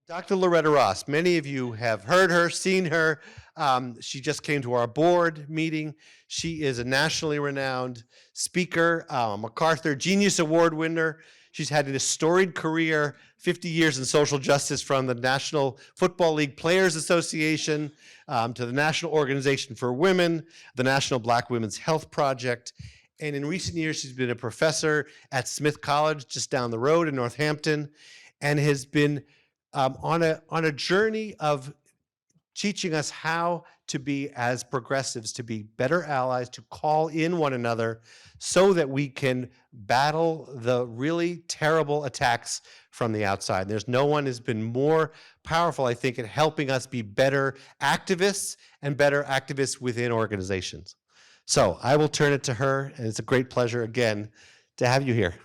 Dr. Loretta Ross, many of you have heard her, seen her. She just came to our board meeting. She is a nationally renowned speaker, MacArthur Genius Award winner. She's had a storied career, 50 years in social justice, from the National Football League Players Association to the National Organization for Women, the National Black Women's Health Project. And in recent years, she's been a professor at Smith College, just down the road in Northampton, and has been on a journey of teaching us how to be, as progressives, to be better allies, to call in one another so that we can battle the really terrible attacks from the outside. There's no one has been more powerful, I think, at helping us be better activists and better activists within organizations. So I will turn it to her, and it's a great pleasure again to have you here.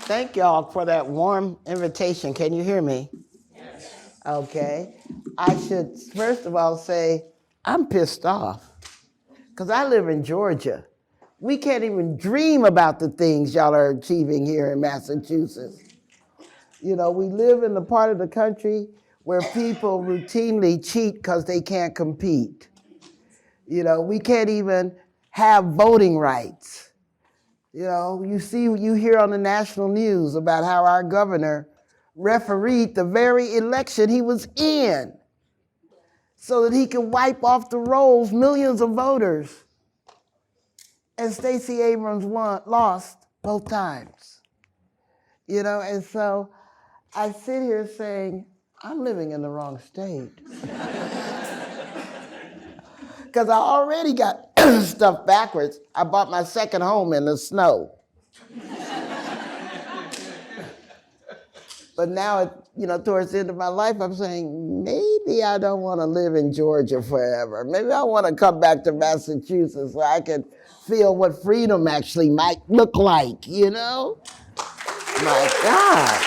Thank y'all for that warm invitation. Can you hear me? Yes. Okay. I should first of all say I'm pissed off because I live in Georgia. We can't even dream about the things y'all are achieving here in Massachusetts. You know, we live in the part of the country where people routinely cheat because they can't compete. You know, we can't even have voting rights. You know, you hear on the national news about how our governor refereed the very election he was in so that he could wipe off the rolls millions of voters. And Stacey Abrams lost both times. You know, and so I sit here saying, I'm living in the wrong state. Because I already got stuff backwards. I bought my second home in the snow. But now, you know, towards the end of my life, I'm saying, maybe I don't want to live in Georgia forever. Maybe I want to come back to Massachusetts so I can feel what freedom actually might look like, you know? My God.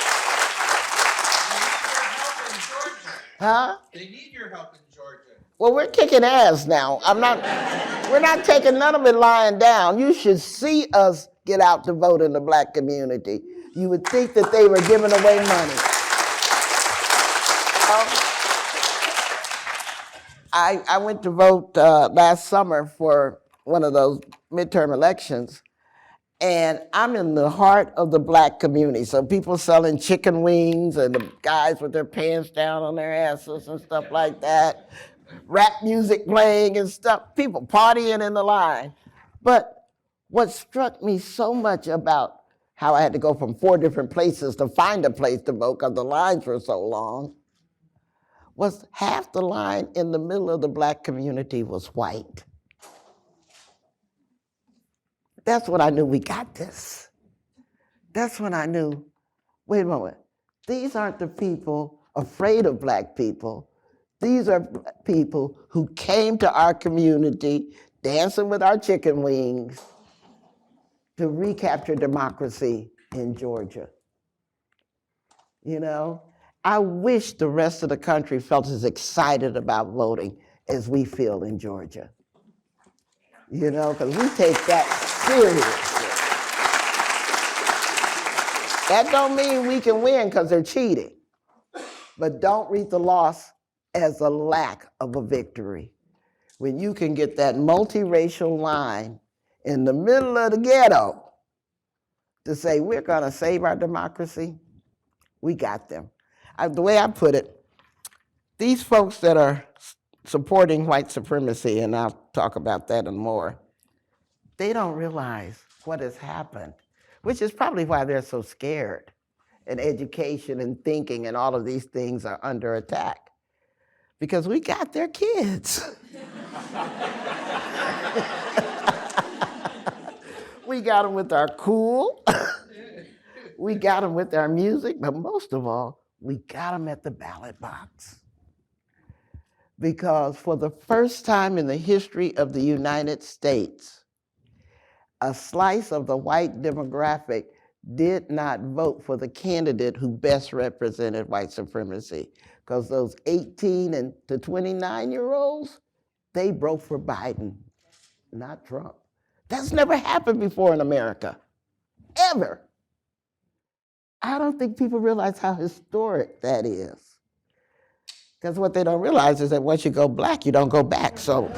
Huh? They need your help in Georgia. Well, we're kicking ass now. We're not taking none of it lying down. You should see us get out to vote in the black community. You would think that they were giving away money. I went to vote last summer for one of those midterm elections, and I'm in the heart of the black community. So people selling chicken wings and the guys with their pants down on their asses and stuff like that. Rap music playing and stuff, people partying in the line. But what struck me so much about how I had to go from 4 different places to find a place to vote because the lines were so long was half the line in the middle of the black community was white. That's when I knew we got this. That's when I knew, wait a moment, these aren't the people afraid of black people. These are people who came to our community dancing with our chicken wings to recapture democracy in Georgia. You know, I wish the rest of the country felt as excited about voting as we feel in Georgia. You know, because we take that seriously. That don't mean we can win because they're cheating, but don't read the loss as a lack of a victory. When you can get that multiracial line in the middle of the ghetto to say, we're gonna save our democracy, we got them. The way I put it, these folks that are supporting white supremacy, and I'll talk about that and more, they don't realize what has happened, which is probably why they're so scared. And education and thinking and all of these things are under attack. Because we got their kids. We got them with our cool. We got them with our music, but most of all, we got them at the ballot box. Because for the first time in the history of the United States, a slice of the white demographic did not vote for the candidate who best represented white supremacy. Because those 18 and to 29-year-olds, they broke for Biden, not Trump. That's never happened before in America, ever. I don't think people realize how historic that is. Because what they don't realize is that once you go black, you don't go back. So, and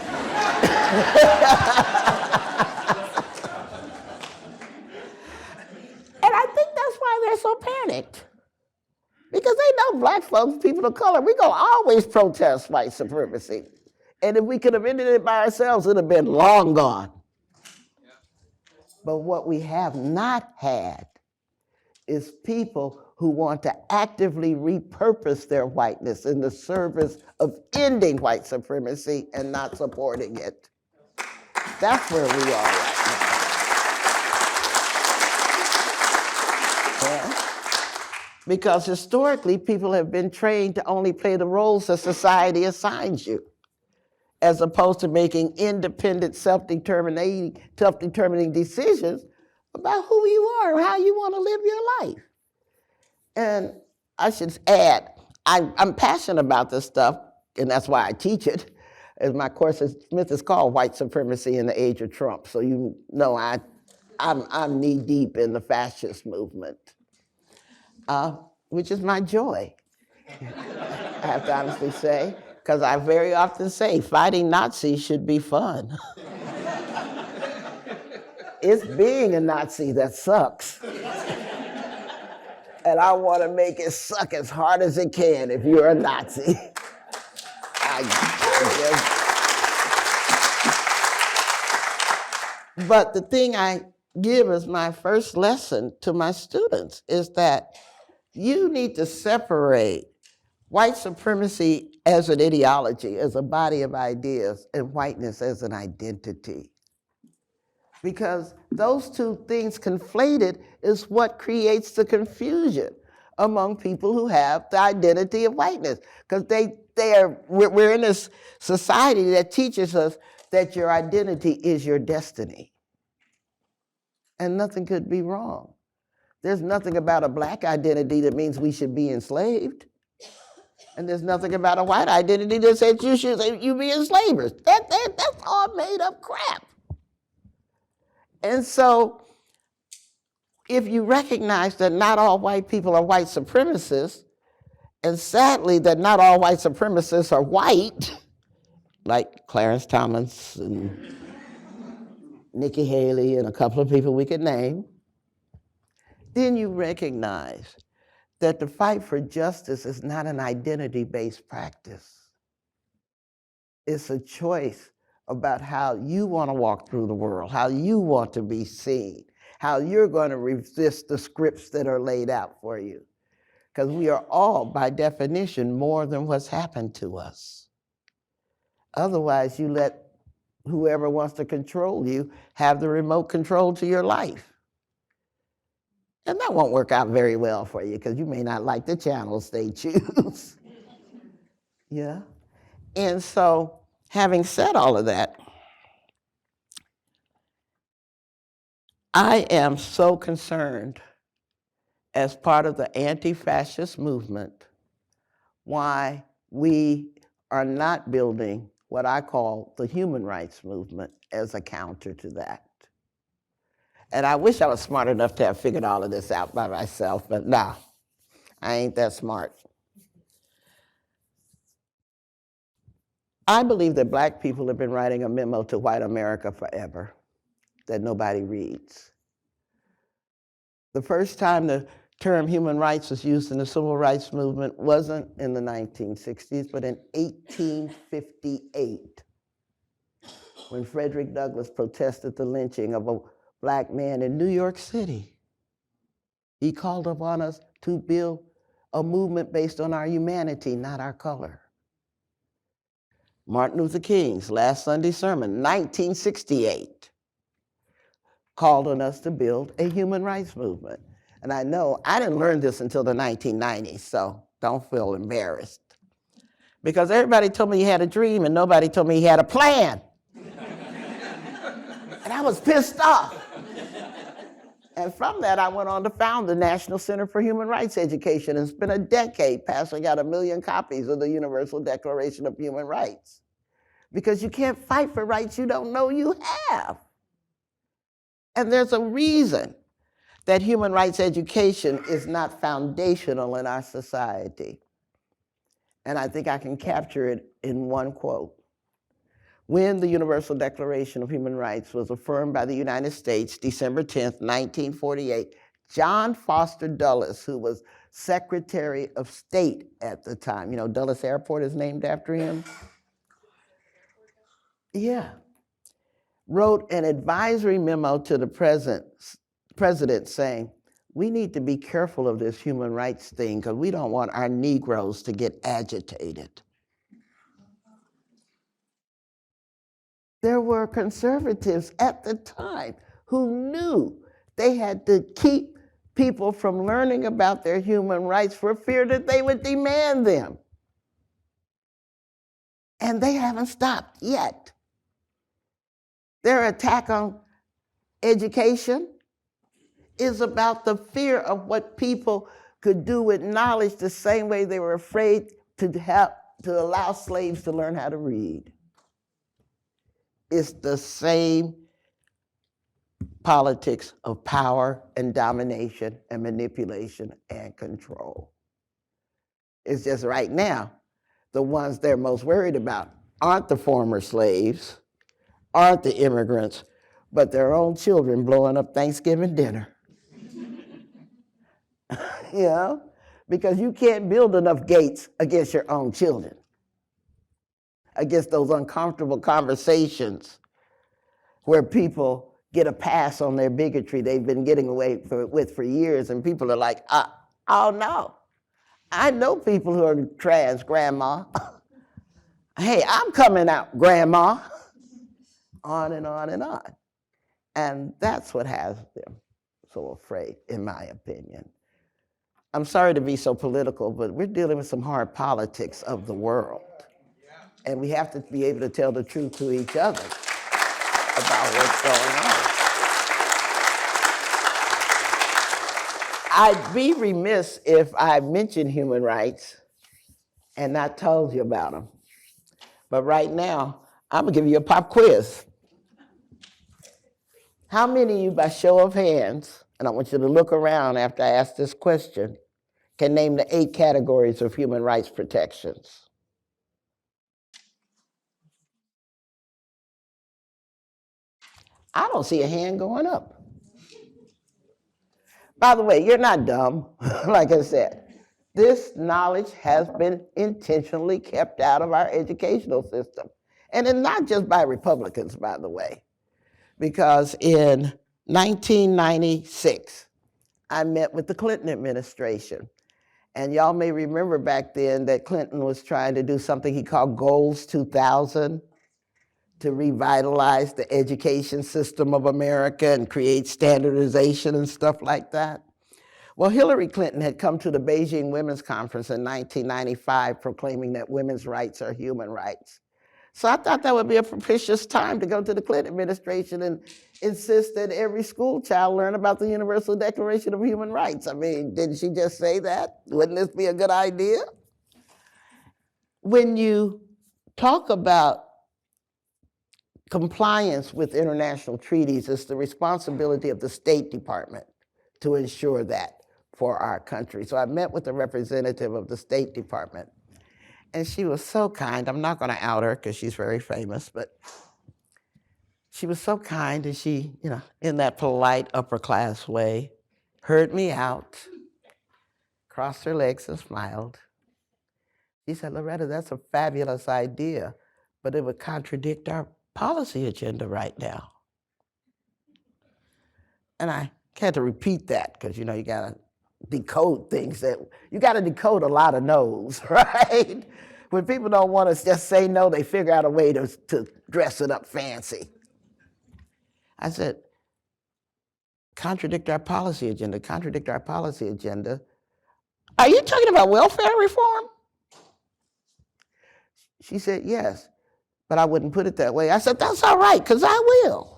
I think that's why they're so panicked. Because they know black folks, people of color, we're going to always protest white supremacy. And if we could have ended it by ourselves, it would have been long gone. But what we have not had is people who want to actively repurpose their whiteness in the service of ending white supremacy and not supporting it. That's where we are right now. Yeah. Because historically, people have been trained to only play the roles that society assigns you, as opposed to making independent, self-determining decisions about who you are and how you want to live your life. And I should add, I'm passionate about this stuff, and that's why I teach it. As my course Smith is called White Supremacy in the Age of Trump. So you know I'm knee deep in the fascist movement, which is my joy, I have to honestly say, because I very often say fighting Nazis should be fun. It's being a Nazi that sucks. And I want to make it suck as hard as it can if you're a Nazi. But the thing I give as my first lesson to my students is that you need to separate white supremacy as an ideology, as a body of ideas, and whiteness as an identity. Because those two things conflated is what creates the confusion among people who have the identity of whiteness. Because we're in this society that teaches us that your identity is your destiny. And nothing could be wrong. There's nothing about a black identity that means we should be enslaved. And there's nothing about a white identity that says you be enslavers. That's all made up crap. And so, if you recognize that not all white people are white supremacists, and sadly that not all white supremacists are white, like Clarence Thomas and Nikki Haley and a couple of people we could name, then you recognize that the fight for justice is not an identity-based practice. It's a choice about how you want to walk through the world, how you want to be seen, how you're going to resist the scripts that are laid out for you. Because we are all, by definition, more than what's happened to us. Otherwise, you let whoever wants to control you have the remote control to your life. And that won't work out very well for you because you may not like the channels they choose. Yeah. And so, having said all of that, I am so concerned as part of the anti-fascist movement why we are not building what I call the human rights movement as a counter to that. And I wish I was smart enough to have figured all of this out by myself, but no, I ain't that smart. I believe that black people have been writing a memo to white America forever that nobody reads. The first time the term human rights was used in the civil rights movement wasn't in the 1960s, but in 1858, when Frederick Douglass protested the lynching of a black man in New York City. He called upon us to build a movement based on our humanity, not our color. Martin Luther King's last Sunday sermon, 1968, called on us to build a human rights movement. And I know I didn't learn this until the 1990s, so don't feel embarrassed. Because everybody told me he had a dream and nobody told me he had a plan. And I was pissed off. And from that, I went on to found the National Center for Human Rights Education and spent a decade passing out 1 million copies of the Universal Declaration of Human Rights. Because you can't fight for rights you don't know you have. And there's a reason that human rights education is not foundational in our society. And I think I can capture it in one quote. When the Universal Declaration of Human Rights was affirmed by the United States, December 10th, 1948, John Foster Dulles, who was Secretary of State at the time, you know, Dulles Airport is named after him. Yeah. Wrote an advisory memo to the president saying, we need to be careful of this human rights thing because we don't want our Negroes to get agitated. There were conservatives at the time who knew they had to keep people from learning about their human rights for fear that they would demand them. And they haven't stopped yet. Their attack on education is about the fear of what people could do with knowledge the same way they were afraid to allow slaves to learn how to read. It's the same politics of power and domination and manipulation and control. It's just right now, the ones they're most worried about aren't the former slaves, aren't the immigrants, but their own children blowing up Thanksgiving dinner. You know, because you can't build enough gates against your own children, against those uncomfortable conversations where people get a pass on their bigotry they've been getting away with for years, and people are like, oh no, I know people who are trans, grandma. Hey, I'm coming out, grandma. On and on and on. And that's what has them so afraid, in my opinion. I'm sorry to be so political, but we're dealing with some hard politics of the world. And we have to be able to tell the truth to each other about what's going on. I'd be remiss if I mentioned human rights and not told you about them. But right now, I'm gonna give you a pop quiz. How many of you, by show of hands, and I want you to look around after I ask this question, can name the 8 categories of human rights protections? I don't see a hand going up. By the way, you're not dumb, like I said. This knowledge has been intentionally kept out of our educational system. And it's not just by Republicans, by the way, because in 1996, I met with the Clinton administration. And y'all may remember back then that Clinton was trying to do something he called Goals 2000 to revitalize the education system of America and create standardization and stuff like that. Well, Hillary Clinton had come to the Beijing Women's Conference in 1995 proclaiming that women's rights are human rights. So I thought that would be a propitious time to go to the Clinton administration and insist that every school child learn about the Universal Declaration of Human Rights. I mean, didn't she just say that? Wouldn't this be a good idea? When you talk about compliance with international treaties, it's the responsibility of the State Department to ensure that for our country. So I met with the representative of the State Department, and she was so kind. I'm not going to out her because she's very famous, but she was so kind, and she, you know, in that polite upper class way, heard me out, crossed her legs and smiled. She said, Loretta, that's a fabulous idea, but it would contradict our policy agenda right now. And I had to repeat that because, you know, you got to decode things that, you got to decode a lot of no's, right? When people don't want to just say no, they figure out a way to dress it up fancy. I said, contradict our policy agenda, contradict our policy agenda. Are you talking about welfare reform? She said, yes, but I wouldn't put it that way. I said, that's all right, because I will.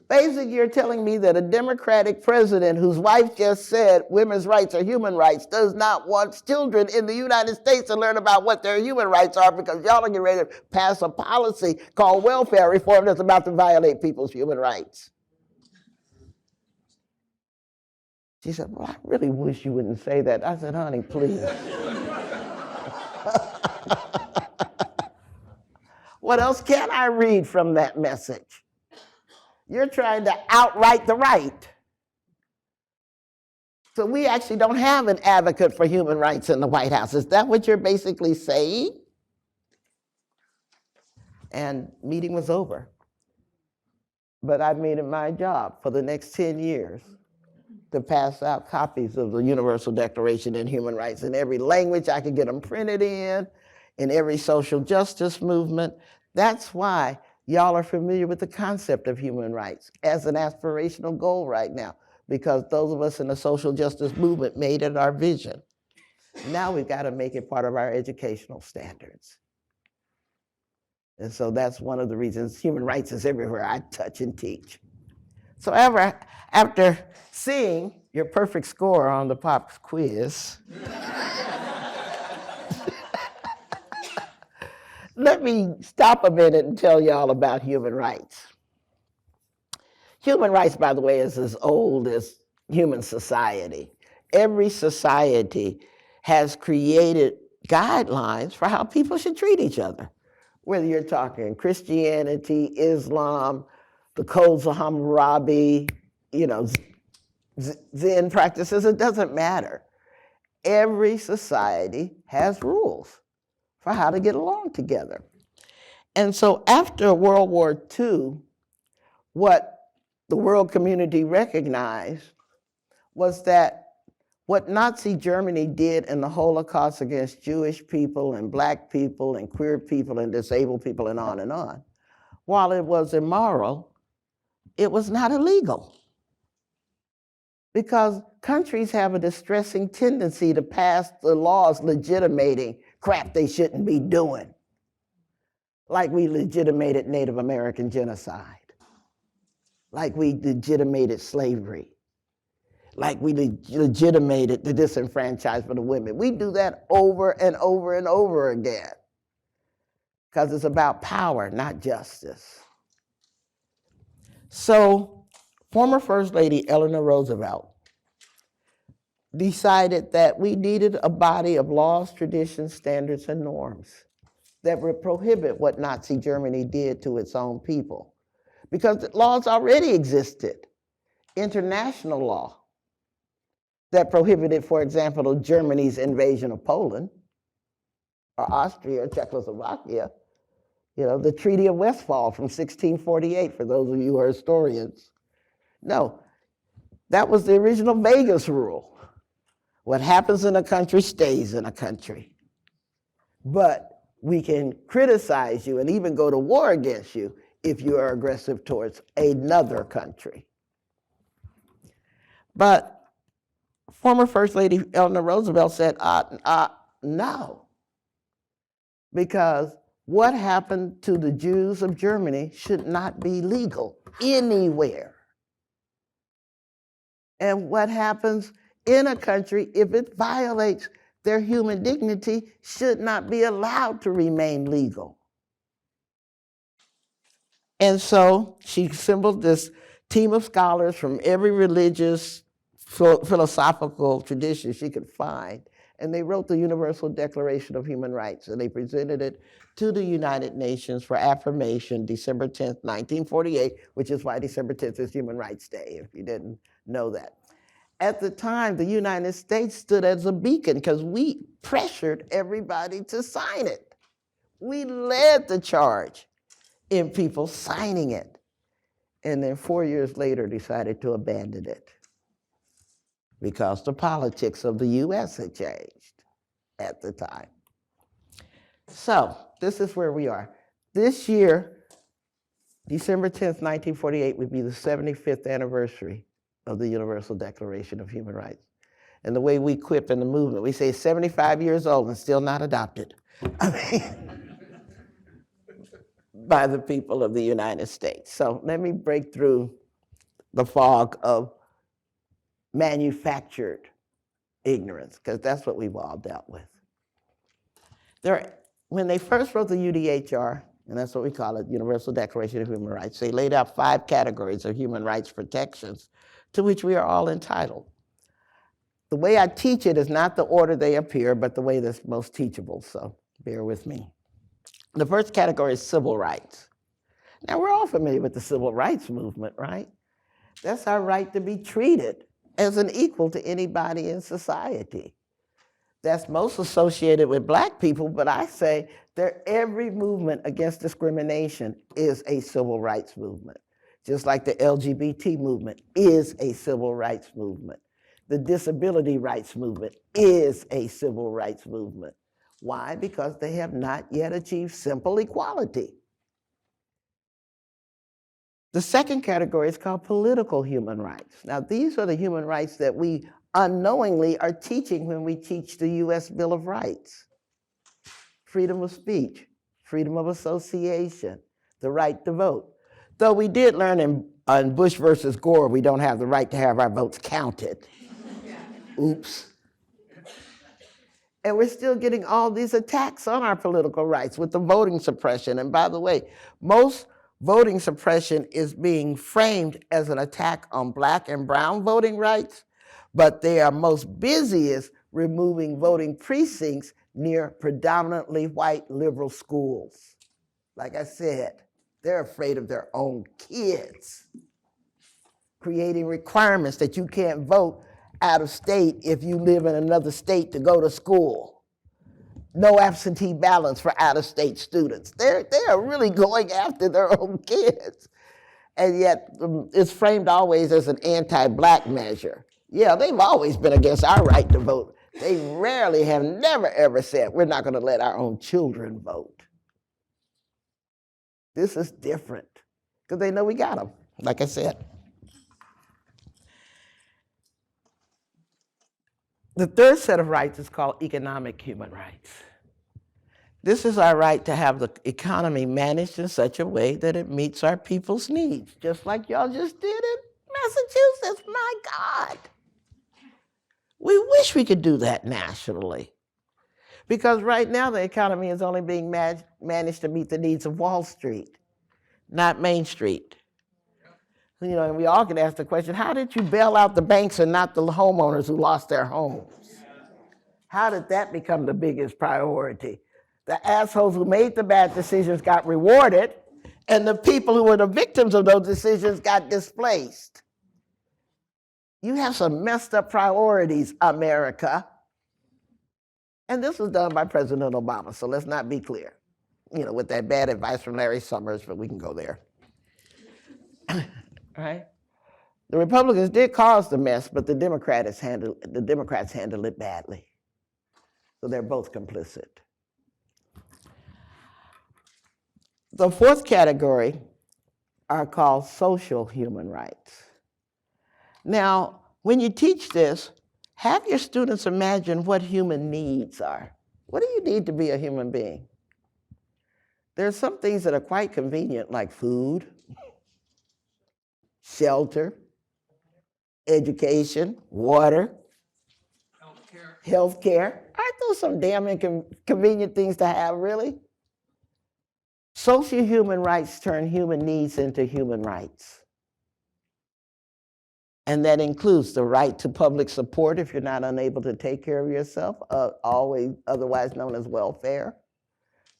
Basically, you're telling me that a Democratic president whose wife just said women's rights are human rights does not want children in the United States to learn about what their human rights are because y'all are getting ready to pass a policy called welfare reform that's about to violate people's human rights. She said, well, I really wish you wouldn't say that. I said, honey, please. What else can I read from that message? You're trying to outright the right. So we actually don't have an advocate for human rights in the White House. Is that what you're basically saying? And meeting was over. But I made it my job for the next 10 years to pass out copies of the Universal Declaration and Human Rights in every language I could get them printed in every social justice movement. That's why y'all are familiar with the concept of human rights as an aspirational goal right now, because those of us in the social justice movement made it our vision. Now we've got to make it part of our educational standards. And so that's one of the reasons human rights is everywhere I touch and teach. So after seeing your perfect score on the POPs quiz, let me stop a minute and tell y'all about human rights. Human rights, by the way, is as old as human society. Every society has created guidelines for how people should treat each other. Whether you're talking Christianity, Islam, the codes of Hammurabi, Zen practices, it doesn't matter. Every society has rules for how to get along together. And so after World War II, what the world community recognized was that what Nazi Germany did in the Holocaust against Jewish people and Black people and queer people and disabled people and on, while it was immoral, it was not illegal. Because countries have a distressing tendency to pass the laws legitimating crap they shouldn't be doing. Like we legitimated Native American genocide. Like we legitimated slavery. Like we legitimated the disenfranchisement of women. We do that over and over and over again. Because it's about power, not justice. So, former First Lady Eleanor Roosevelt decided that we needed a body of laws, traditions, standards, and norms that would prohibit what Nazi Germany did to its own people. Because the laws already existed. International law that prohibited, for example, Germany's invasion of Poland, or Austria, or Czechoslovakia. The Treaty of Westphal from 1648, for those of you who are historians. No, that was the original Vegas rule. What happens in a country stays in a country. But we can criticize you and even go to war against you if you are aggressive towards another country. But former First Lady Eleanor Roosevelt said, no. Because what happened to the Jews of Germany should not be legal anywhere. And what happens in a country, if it violates their human dignity, should not be allowed to remain legal. And so she assembled this team of scholars from every religious, philosophical tradition she could find, and they wrote the Universal Declaration of Human Rights, and they presented it to the United Nations for affirmation December 10th, 1948, which is why December 10th is Human Rights Day, if you didn't know that. At the time, the United States stood as a beacon because we pressured everybody to sign it. We led the charge in people signing it. And then 4 years later decided to abandon it because the politics of the US had changed at the time. So this is where we are. This year, December 10th, 1948 would be the 75th anniversary of the Universal Declaration of Human Rights. And the way we quip in the movement, we say 75 years old and still not adopted. By the people of the United States. So let me break through the fog of manufactured ignorance, because that's what we've all dealt with. When they first wrote the UDHR, and that's what we call it, Universal Declaration of Human Rights, they laid out 5 categories of human rights protections to which we are all entitled. The way I teach it is not the order they appear, but the way that's most teachable, so bear with me. The first category is civil rights. Now, we're all familiar with the civil rights movement, right? That's our right to be treated as an equal to anybody in society. That's most associated with Black people, but I say that every movement against discrimination is a civil rights movement, just like the LGBT movement is a civil rights movement. The disability rights movement is a civil rights movement. Why? Because they have not yet achieved simple equality. The second category is called political human rights. Now, these are the human rights that we unknowingly are teaching when we teach the US Bill of Rights. Freedom of speech, freedom of association, the right to vote. Though we did learn in Bush versus Gore, we don't have the right to have our votes counted. Oops. And we're still getting all these attacks on our political rights with the voting suppression. And by the way, most voting suppression is being framed as an attack on Black and brown voting rights, but they are most busiest removing voting precincts near predominantly white liberal schools. Like I said, they're afraid of their own kids, creating requirements that you can't vote out of state if you live in another state to go to school. No absentee ballots for out-of-state students. They are really going after their own kids. And yet it's framed always as an anti-Black measure. Yeah, they've always been against our right to vote. They rarely have never ever said, we're not gonna let our own children vote. This is different, because they know we got them, like I said. The third set of rights is called economic human rights. This is our right to have the economy managed in such a way that it meets our people's needs, just like y'all just did in Massachusetts. My God. We wish we could do that nationally, because right now the economy is only being managed to meet the needs of Wall Street, not Main Street. And we all can ask the question, how did you bail out the banks and not the homeowners who lost their homes? How did that become the biggest priority? The assholes who made the bad decisions got rewarded, and the people who were the victims of those decisions got displaced. You have some messed up priorities, America. And this was done by President Obama, so let's not be clear. With that bad advice from Larry Summers, but we can go there. Right? The Republicans did cause the mess, but the Democrats handled it badly. So they're both complicit. The fourth category are called social human rights. Now, when you teach this, have your students imagine what human needs are. What do you need to be a human being? There are some things that are quite convenient, like food, shelter, education, water, healthcare. Aren't those some damn inconvenient things to have, really? Social human rights turn human needs into human rights. And that includes the right to public support if you're not unable to take care of yourself, always otherwise known as welfare.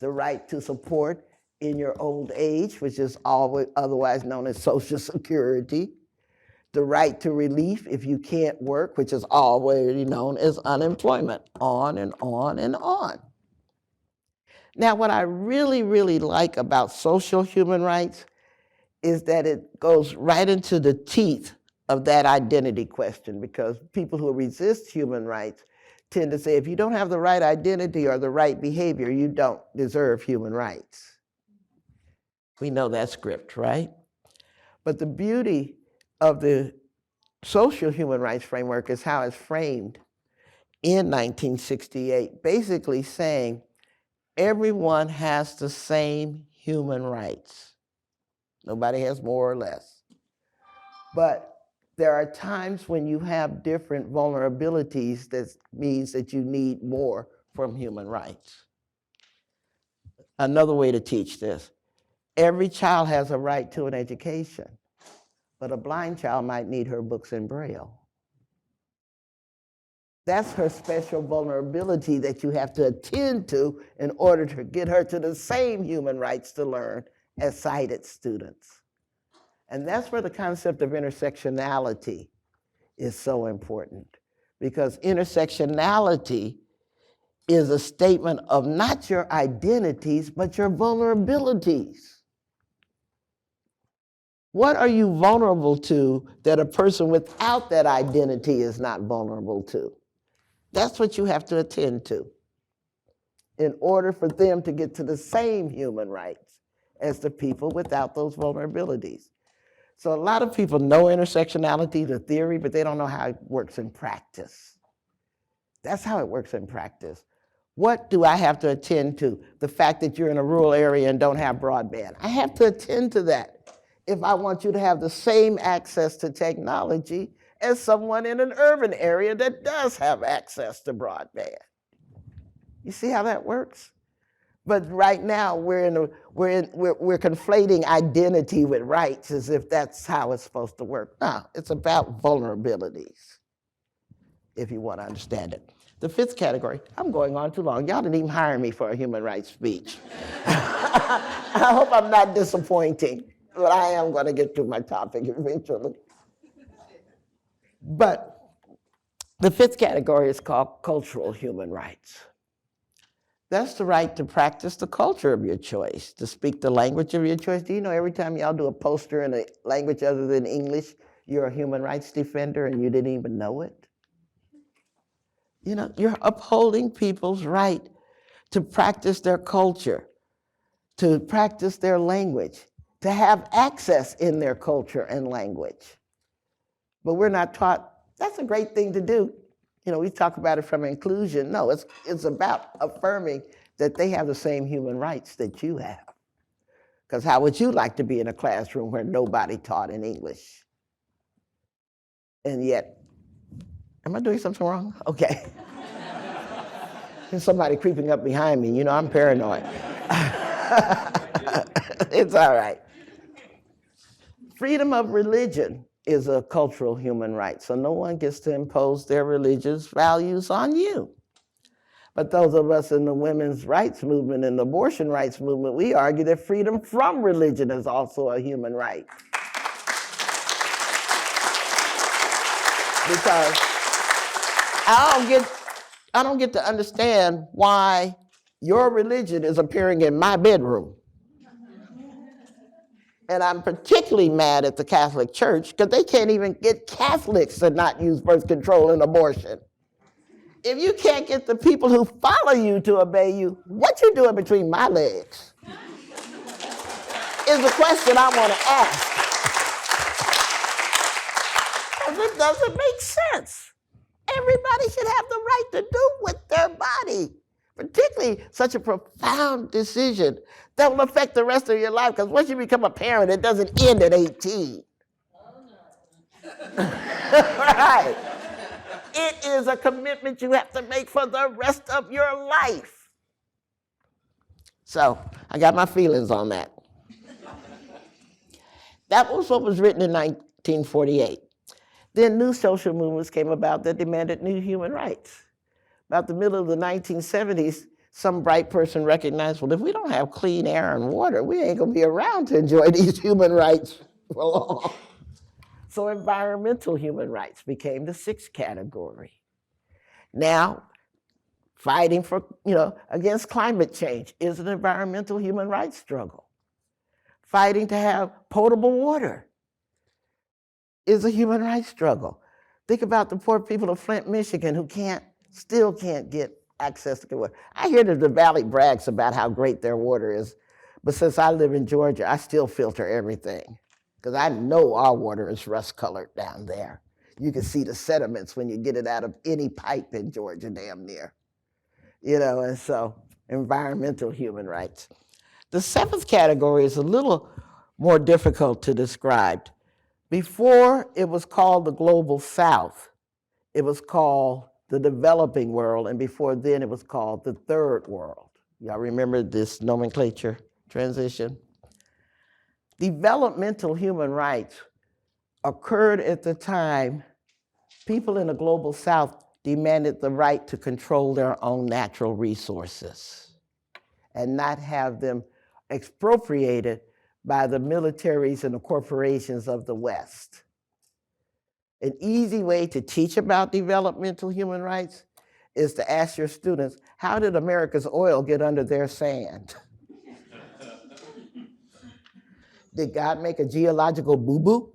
The right to support in your old age, which is always otherwise known as Social Security. The right to relief if you can't work, which is already known as unemployment, on and on and on. Now, what I really, really like about social human rights is that it goes right into the teeth of that identity question, because people who resist human rights tend to say, if you don't have the right identity or the right behavior, you don't deserve human rights. We know that script, right? But the beauty of the social human rights framework is how it's framed in 1968, basically saying everyone has the same human rights. Nobody has more or less. But there are times when you have different vulnerabilities that means that you need more from human rights. Another way to teach this, every child has a right to an education, but a blind child might need her books in Braille. That's her special vulnerability that you have to attend to in order to get her to the same human rights to learn as sighted students. And that's where the concept of intersectionality is so important, because intersectionality is a statement of not your identities, but your vulnerabilities. What are you vulnerable to that a person without that identity is not vulnerable to? That's what you have to attend to in order for them to get to the same human rights as the people without those vulnerabilities. So a lot of people know intersectionality, the theory, but they don't know how it works in practice. That's how it works in practice. What do I have to attend to? The fact that you're in a rural area and don't have broadband. I have to attend to that if I want you to have the same access to technology as someone in an urban area that does have access to broadband. You see how that works? But right now we're conflating identity with rights as if that's how it's supposed to work. No, it's about vulnerabilities, if you want to understand it. The fifth category, I'm going on too long. Y'all didn't even hire me for a human rights speech. I hope I'm not disappointing, but I am going to get to my topic eventually. But the fifth category is called cultural human rights. That's the right to practice the culture of your choice, to speak the language of your choice. Do you know every time y'all do a poster in a language other than English, you're a human rights defender and you didn't even know it? You know, you're upholding people's right to practice their culture, to practice their language, to have access in their culture and language. But we're not taught, that's a great thing to do. You know, we talk about it from inclusion. No, it's about affirming that they have the same human rights that you have. Because how would you like to be in a classroom where nobody taught in English? And yet, am I doing something wrong? Okay. There's somebody creeping up behind me. You know, I'm paranoid. It's all right. Freedom of religion is a cultural human right, so no one gets to impose their religious values on you. But those of us in the women's rights movement and the abortion rights movement, we argue that freedom from religion is also a human right. Because I don't get to understand why your religion is appearing in my bedroom. And I'm particularly mad at the Catholic Church because they can't even get Catholics to not use birth control and abortion. If you can't get the people who follow you to obey you, what you doing between my legs? Is the question I want to ask. Because it doesn't make sense. Everybody should have the right to do with their body, particularly such a profound decision that will affect the rest of your life, because once you become a parent, it doesn't end at 18. Right. It is a commitment you have to make for the rest of your life. So I got my feelings on that. That was what was written in 1948. Then new social movements came about that demanded new human rights. About the middle of the 1970s, some bright person recognized, well, if we don't have clean air and water, we ain't gonna be around to enjoy these human rights for long. So environmental human rights became the sixth category. Now, fighting for, against climate change is an environmental human rights struggle. Fighting to have potable water is a human rights struggle. Think about the poor people of Flint, Michigan who still can't get access to good water. I hear that the Valley brags about how great their water is, but since I live in Georgia, I still filter everything because I know our water is rust-colored down there. You can see the sediments when you get it out of any pipe in Georgia, damn near. And so environmental human rights. The seventh category is a little more difficult to describe. Before it was called the Global South, it was called the developing world, and before then it was called the third world. Y'all remember this nomenclature transition? Developmental human rights occurred at the time people in the Global South demanded the right to control their own natural resources and not have them expropriated by the militaries and the corporations of the West. An easy way to teach about developmental human rights is to ask your students, how did America's oil get under their sand? Did God make a geological boo-boo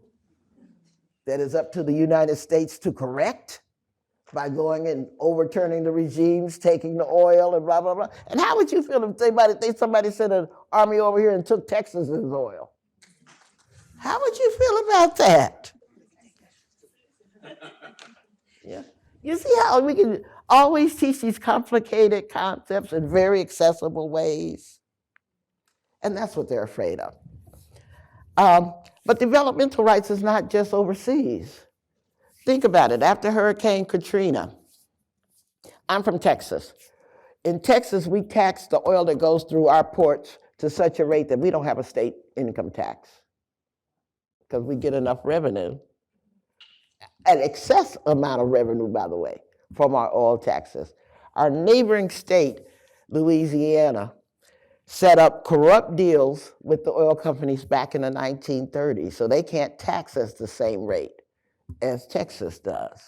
that is up to the United States to correct by going and overturning the regimes, taking the oil and blah, blah, blah? And how would you feel if somebody sent an army over here and took Texas's oil? How would you feel about that? Yeah. You see how we can always teach these complicated concepts in very accessible ways? And that's what they're afraid of. But developmental rights is not just overseas. Think about it. After Hurricane Katrina, I'm from Texas. In Texas, we tax the oil that goes through our ports to such a rate that we don't have a state income tax because we get enough revenue, an excess amount of revenue, by the way, from our oil taxes. Our neighboring state, Louisiana, set up corrupt deals with the oil companies back in the 1930s, so they can't tax us the same rate as Texas does.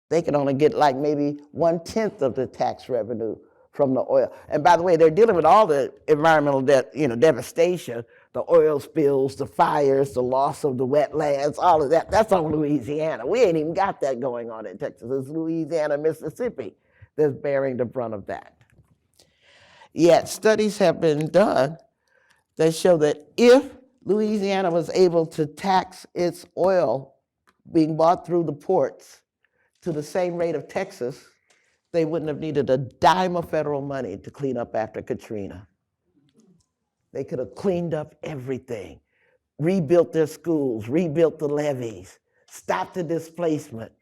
They can only get like maybe 1/10 of the tax revenue from the oil. And by the way, they're dealing with all the environmental devastation, the oil spills, the fires, the loss of the wetlands, all of that. That's on Louisiana. We ain't even got that going on in Texas. It's Louisiana, Mississippi that's bearing the brunt of that. Yet studies have been done that show that if Louisiana was able to tax its oil being bought through the ports to the same rate of Texas, they wouldn't have needed a dime of federal money to clean up after Katrina. They could have cleaned up everything, rebuilt their schools, rebuilt the levees, stopped the displacement.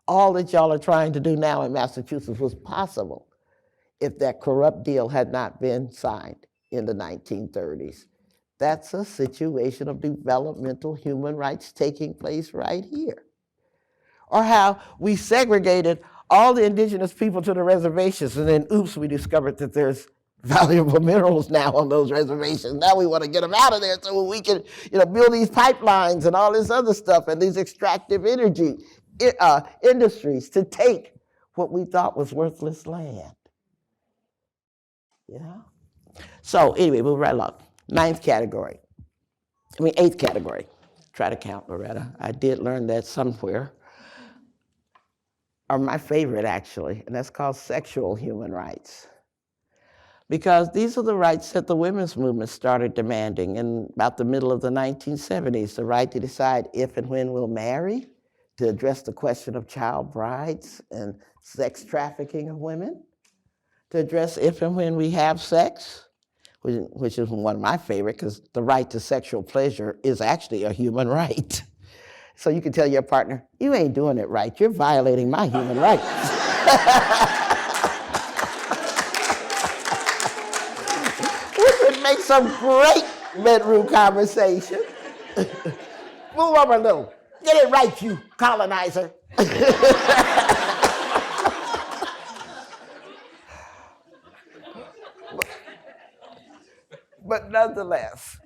All that y'all are trying to do now in Massachusetts was possible if that corrupt deal had not been signed in the 1930s. That's a situation of developmental human rights taking place right here. Or how we segregated all the indigenous people to the reservations, and then oops, we discovered that there's valuable minerals now on those reservations. Now we want to get them out of there so we can build these pipelines and all this other stuff and these extractive energy industries to take what we thought was worthless land. So anyway, move right along. Eighth category. Try to count, Loretta. I did learn that somewhere. Are my favorite, actually, and that's called sexual human rights. Because these are the rights that the women's movement started demanding in about the middle of the 1970s, the right to decide if and when we'll marry, to address the question of child brides and sex trafficking of women, to address if and when we have sex, which is one of my favorite, because the right to sexual pleasure is actually a human right. So you can tell your partner, you ain't doing it right, you're violating my human rights. Which would make some great bedroom conversation. Move over a little. Get it right, you colonizer. But nonetheless,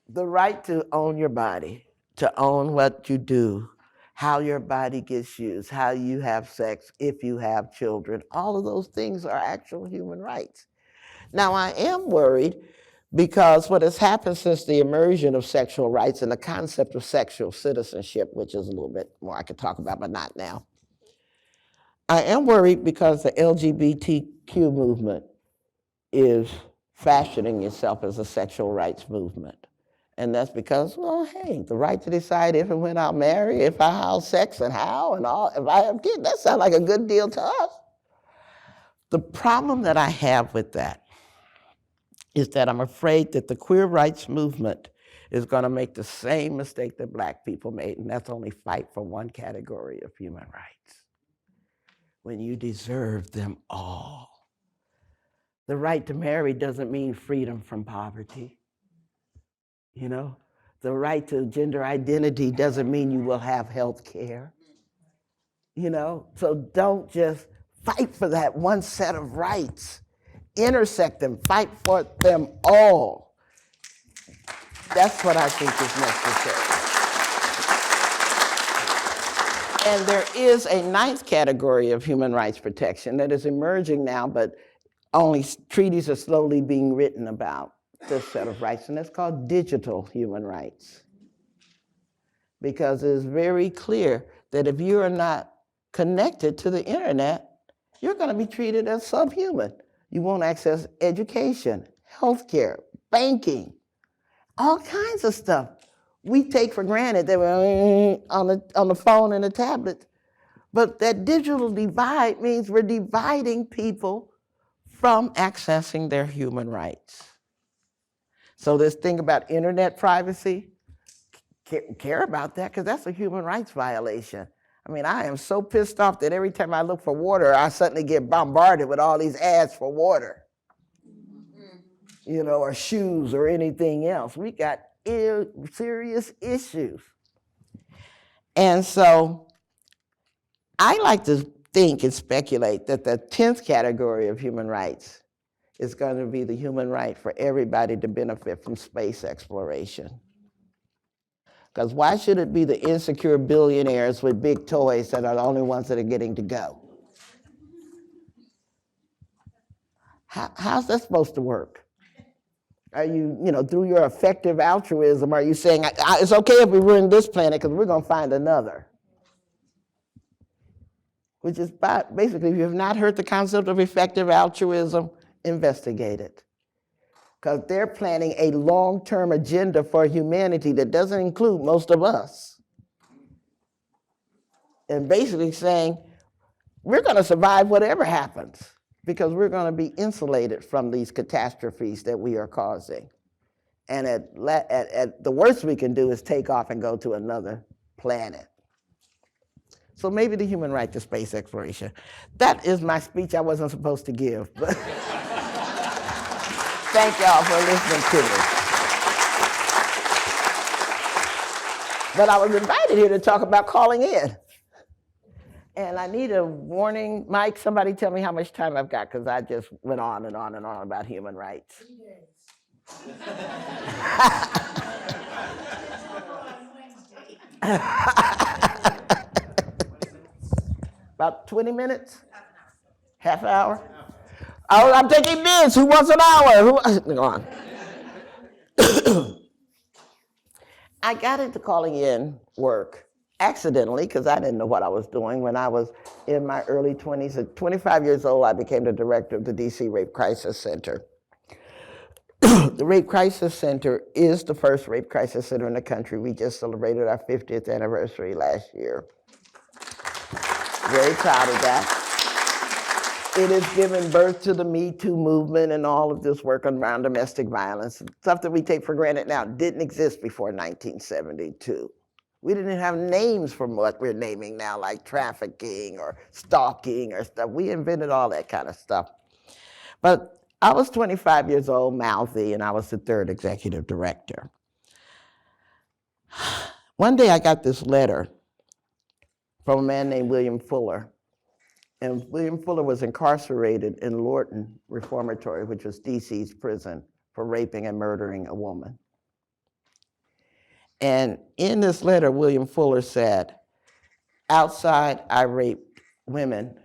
the right to own your body, to own what you do, how your body gets used, how you have sex, if you have children, all of those things are actual human rights. Now, I am worried because what has happened since the immersion of sexual rights and the concept of sexual citizenship, which is a little bit more I could talk about, but not now. I am worried because the LGBTQ movement is fashioning itself as a sexual rights movement. And that's because, well, hey, the right to decide if and when I'll marry, if I have sex and how and all, if I have kids, that sounds like a good deal to us. The problem that I have with that is that I'm afraid that the queer rights movement is going to make the same mistake that black people made, and that's only fight for one category of human rights when you deserve them all. The right to marry doesn't mean freedom from poverty. You know, the right to gender identity doesn't mean you will have health care. You know, so don't just fight for that one set of rights. Intersect them, fight for them all. That's what I think is necessary. And there is a ninth category of human rights protection that is emerging now, but only treaties are slowly being written about this set of rights, and that's called digital human rights. Because it is very clear that if you are not connected to the internet, you're going to be treated as subhuman. You won't access education, healthcare, banking, all kinds of stuff we take for granted that we're on the phone and the tablet. But that digital divide means we're dividing people from accessing their human rights. So this thing about internet privacy, care about that, because that's a human rights violation. I mean, I am so pissed off that every time I look for water, I suddenly get bombarded with all these ads for water, you know, or shoes or anything else. We got serious issues. And so I like to think and speculate that the 10th category of human rights is going to be the human right for everybody to benefit from space exploration. Because why should it be the insecure billionaires with big toys that are the only ones that are getting to go? How's that supposed to work? Are you, through your effective altruism, are you saying, it's okay if we ruin this planet because we're going to find another? Which is basically, if you have not heard the concept of effective altruism, investigate it. Because they're planning a long-term agenda for humanity that doesn't include most of us. And basically saying, we're going to survive whatever happens because we're going to be insulated from these catastrophes that we are causing. And at the worst we can do is take off and go to another planet. So maybe the human right to space exploration. That is my speech I wasn't supposed to give. But thank y'all for listening to me. But I was invited here to talk about calling in. And I need a warning. Mike, somebody tell me how much time I've got, because I just went on and on and on about human rights. 3 days. About 20 minutes? Half an hour? Oh, I'm taking bids. Who wants an hour? Go on. I got into calling in work accidentally because I didn't know what I was doing when I was in my early 20s. At 25 years old, I became the director of the DC Rape Crisis Center. The Rape Crisis Center is the first rape crisis center in the country. We just celebrated our 50th anniversary last year. Very proud of that. It has given birth to the Me Too movement and all of this work around domestic violence. Stuff that we take for granted now didn't exist before 1972. We didn't have names for what we're naming now, like trafficking or stalking or stuff. We invented all that kind of stuff. But I was 25 years old, mouthy, and I was the third executive director. One day I got this letter from a man named William Fuller. And William Fuller was incarcerated in Lorton Reformatory, which was DC's prison, for raping and murdering a woman. And in this letter, William Fuller said, outside I rape women,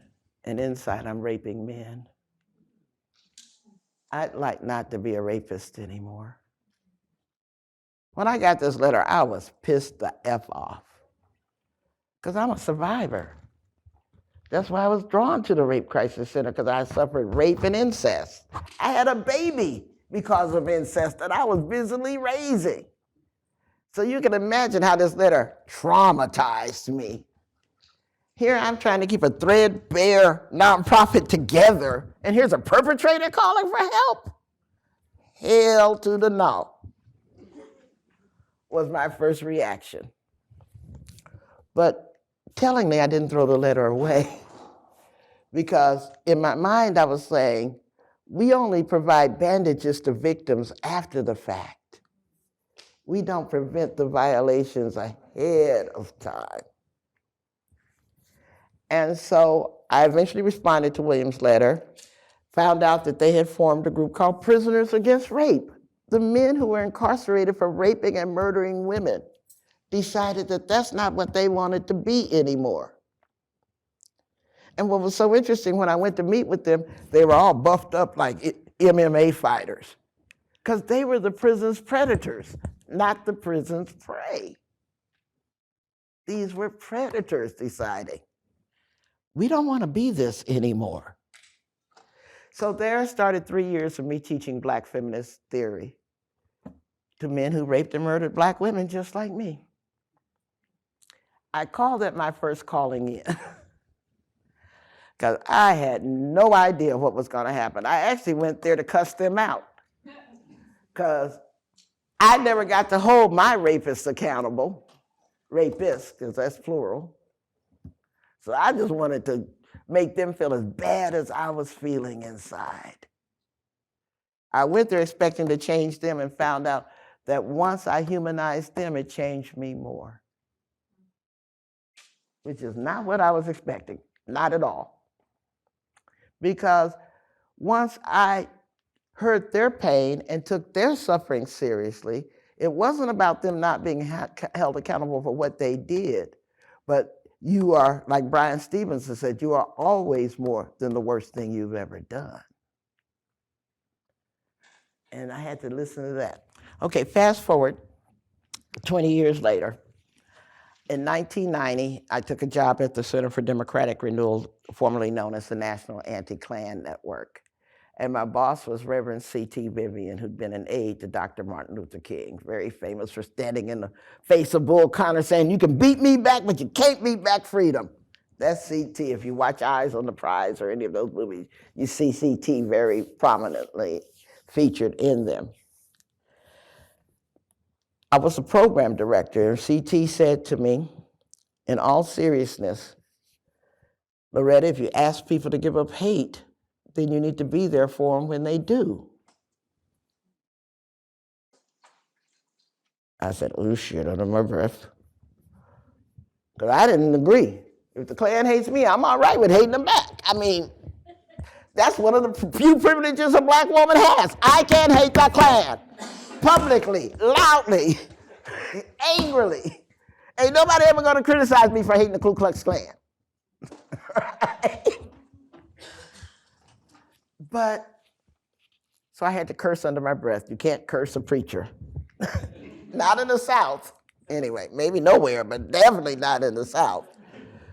and inside I'm raping men. I'd like not to be a rapist anymore. When I got this letter, I was pissed the F off, because I'm a survivor. That's why I was drawn to the Rape Crisis Center, because I suffered rape and incest. I had a baby because of incest that I was busily raising. So you can imagine how this letter traumatized me. Here I'm trying to keep a threadbare nonprofit together, and here's a perpetrator calling for help. Hell to the no. was my first reaction. But tellingly, I didn't throw the letter away because in my mind, I was saying, we only provide bandages to victims after the fact. We don't prevent the violations ahead of time. And so I eventually responded to William's letter, found out that they had formed a group called Prisoners Against Rape. The men who were incarcerated for raping and murdering women decided that that's not what they wanted to be anymore. And what was so interesting, when I went to meet with them, they were all buffed up like MMA fighters, because they were the prison's predators, not the prison's prey. These were predators deciding, we don't want to be this anymore. So there started 3 years of me teaching Black feminist theory to men who raped and murdered Black women just like me. I called it my first calling in because I had no idea what was going to happen. I actually went there to cuss them out because I never got to hold my rapists accountable, rapists, because that's plural. So I just wanted to make them feel as bad as I was feeling inside. I went there expecting to change them and found out that once I humanized them, it changed me more, which is not what I was expecting, not at all. Because once I heard their pain and took their suffering seriously, it wasn't about them not being held accountable for what they did, but you are, like Brian Stevenson said, you are always more than the worst thing you've ever done. And I had to listen to that. Okay, fast forward 20 years later. In 1990, I took a job at the Center for Democratic Renewal, formerly known as the National Anti-Klan Network. And my boss was Reverend C.T. Vivian, who'd been an aide to Dr. Martin Luther King, very famous for standing in the face of Bull Connor saying, you can beat me back, but you can't beat back freedom. That's C.T. If you watch Eyes on the Prize or any of those movies, you see C.T. very prominently featured in them. I was a program director, and C.T. said to me, in all seriousness, Loretta, if you ask people to give up hate, then you need to be there for them when they do. I said, oh shit, under my breath. Because I didn't agree. If the Klan hates me, I'm all right with hating them back. I mean, that's one of the few privileges a Black woman has. I can't hate the Klan. Publicly, loudly, angrily. Ain't nobody ever gonna criticize me for hating the Ku Klux Klan. Right? But, so I had to curse under my breath. You can't curse a preacher. Not in the South. Anyway, maybe nowhere, but definitely not in the South.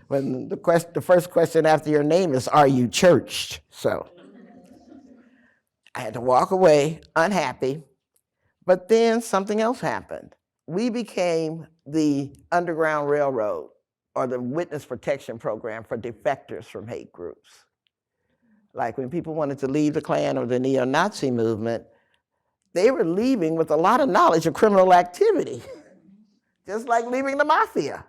When the first question after your name is, are you churched? So I had to walk away unhappy. But then something else happened. We became the Underground Railroad, or the witness protection program for defectors from hate groups. Like when people wanted to leave the Klan or the neo-Nazi movement, they were leaving with a lot of knowledge of criminal activity, just like leaving the mafia.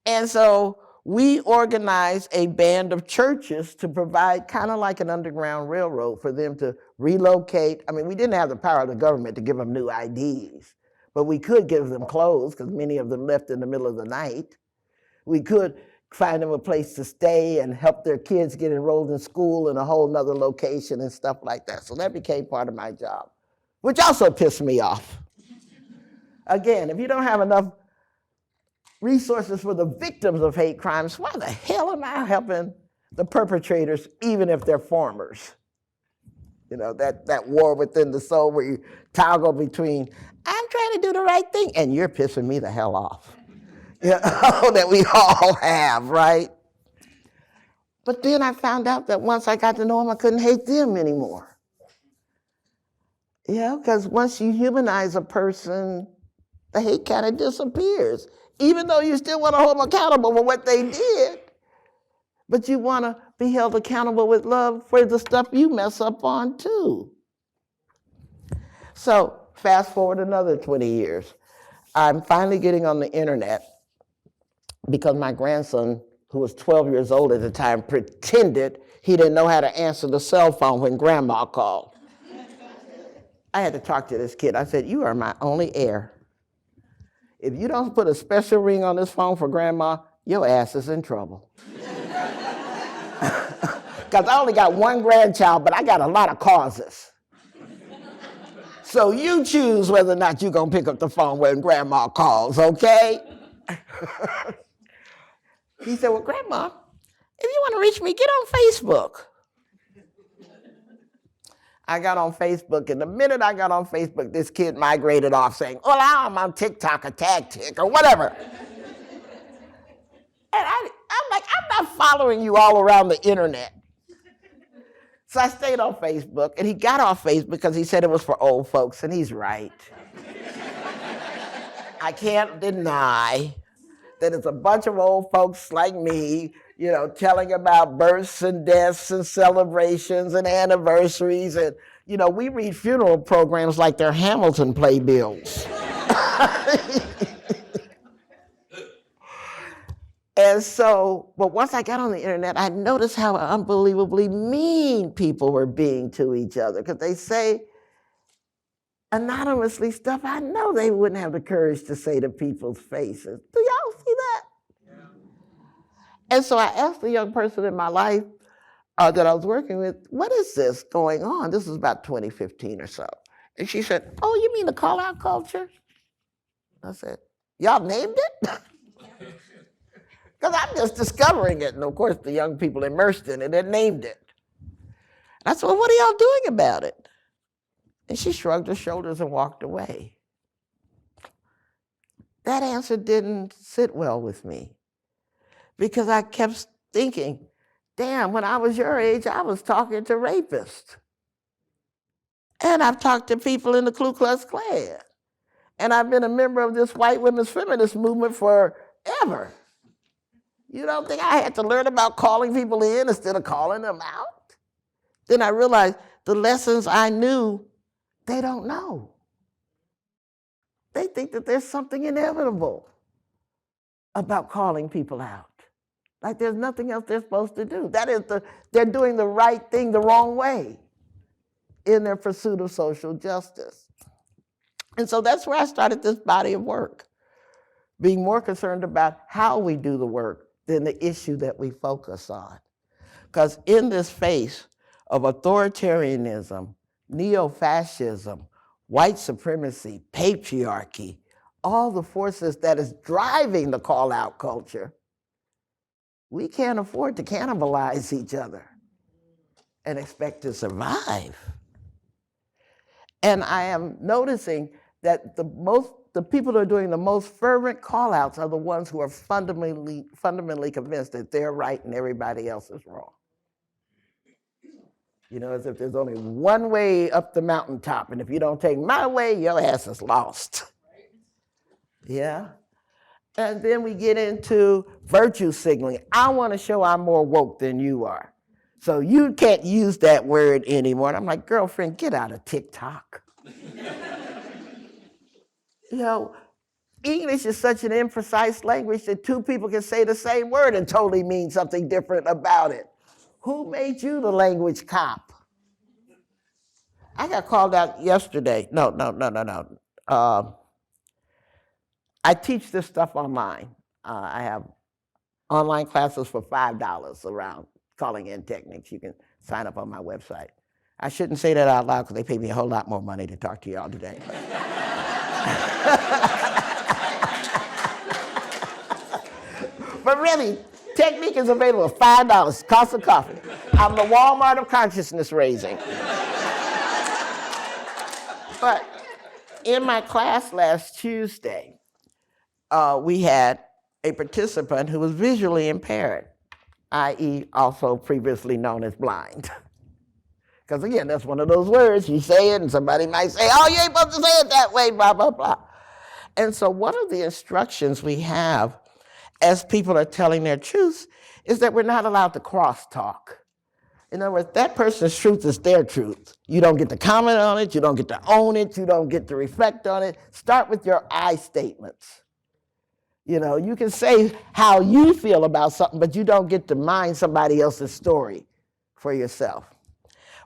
And so we organized a band of churches to provide kind of like an underground railroad for them to relocate. I mean, we didn't have the power of the government to give them new IDs, but we could give them clothes because many of them left in the middle of the night. We could find them a place to stay and help their kids get enrolled in school in a whole nother location and stuff like that. So that became part of my job, which also pissed me off. Again, if you don't have enough resources for the victims of hate crimes, why the hell am I helping the perpetrators, even if they're formers? You know, that war within the soul where you toggle between, I'm trying to do the right thing, and you're pissing me the hell off. You know, that we all have, right? But then I found out that once I got to know them, I couldn't hate them anymore. Yeah, because once you humanize a person, the hate kind of disappears. Even though you still want to hold them accountable for what they did, but you want to be held accountable with love for the stuff you mess up on too. So fast forward another 20 years. I'm finally getting on the internet because my grandson, who was 12 years old at the time, pretended he didn't know how to answer the cell phone when grandma called. I had to talk to this kid. I said, you are my only heir. If you don't put a special ring on this phone for grandma, your ass is in trouble. Because I only got one grandchild, but I got a lot of causes. So you choose whether or not you're going to pick up the phone when grandma calls, okay? He said, well, grandma, if you want to reach me, get on Facebook. I got on Facebook, and the minute I got on Facebook, this kid migrated off saying, well, I'm on TikTok or TagTick or whatever. And I'm like, I'm not following you all around the internet. So I stayed on Facebook, and he got off Facebook because he said it was for old folks, and he's right. I can't deny that it's a bunch of old folks like me, you know, telling about births and deaths and celebrations and anniversaries. And, you know, we read funeral programs like they're Hamilton playbills. And so, but once I got on the internet, I noticed how unbelievably mean people were being to each other, because they say anonymously stuff I know they wouldn't have the courage to say to people's faces. Do y'all see that? Yeah. And so I asked the young person in my life that I was working with, what is this going on? This was about 2015 or so. And she said, oh, you mean the call-out culture? I said, y'all named it? Because I'm just discovering it. And of course, the young people immersed in it had named it. And I said, well, what are y'all doing about it? And she shrugged her shoulders and walked away. That answer didn't sit well with me, because I kept thinking, damn, when I was your age, I was talking to rapists. And I've talked to people in the Ku Klux Klan. And I've been a member of this white women's feminist movement forever. You don't think I had to learn about calling people in instead of calling them out? Then I realized the lessons I knew, they don't know. They think that there's something inevitable about calling people out. Like there's nothing else they're supposed to do. That is, they're doing the right thing the wrong way in their pursuit of social justice. And so that's where I started this body of work, being more concerned about how we do the work than the issue that we focus on. Because in this face of authoritarianism, neo-fascism, white supremacy, patriarchy, all the forces that is driving the call-out culture, we can't afford to cannibalize each other and expect to survive. And I am noticing that the people who are doing the most fervent call-outs are the ones who are fundamentally convinced that they're right and everybody else is wrong. You know, as if there's only one way up the mountaintop, and if you don't take my way, your ass is lost. Yeah? And then we get into virtue signaling. I want to show I'm more woke than you are. So you can't use that word anymore. And I'm like, girlfriend, get out of TikTok. You know, English is such an imprecise language that two people can say the same word and totally mean something different about it. Who made you the language cop? I got called out yesterday. No. I teach this stuff online. I have online classes for $5 around calling in techniques. You can sign up on my website. I shouldn't say that out loud because they pay me a whole lot more money to talk to y'all today. But really, technique is available at $5, cost of coffee. I'm the Walmart of consciousness raising. But in my class last Tuesday, we had a participant who was visually impaired, i.e. also previously known as blind. Because again, that's one of those words, you say it and somebody might say, oh, you ain't supposed to say it that way, blah, blah, blah. And so one of the instructions we have as people are telling their truths is that we're not allowed to crosstalk. In other words, that person's truth is their truth. You don't get to comment on it. You don't get to own it. You don't get to reflect on it. Start with your I statements. You know, you can say how you feel about something, but you don't get to mine somebody else's story for yourself.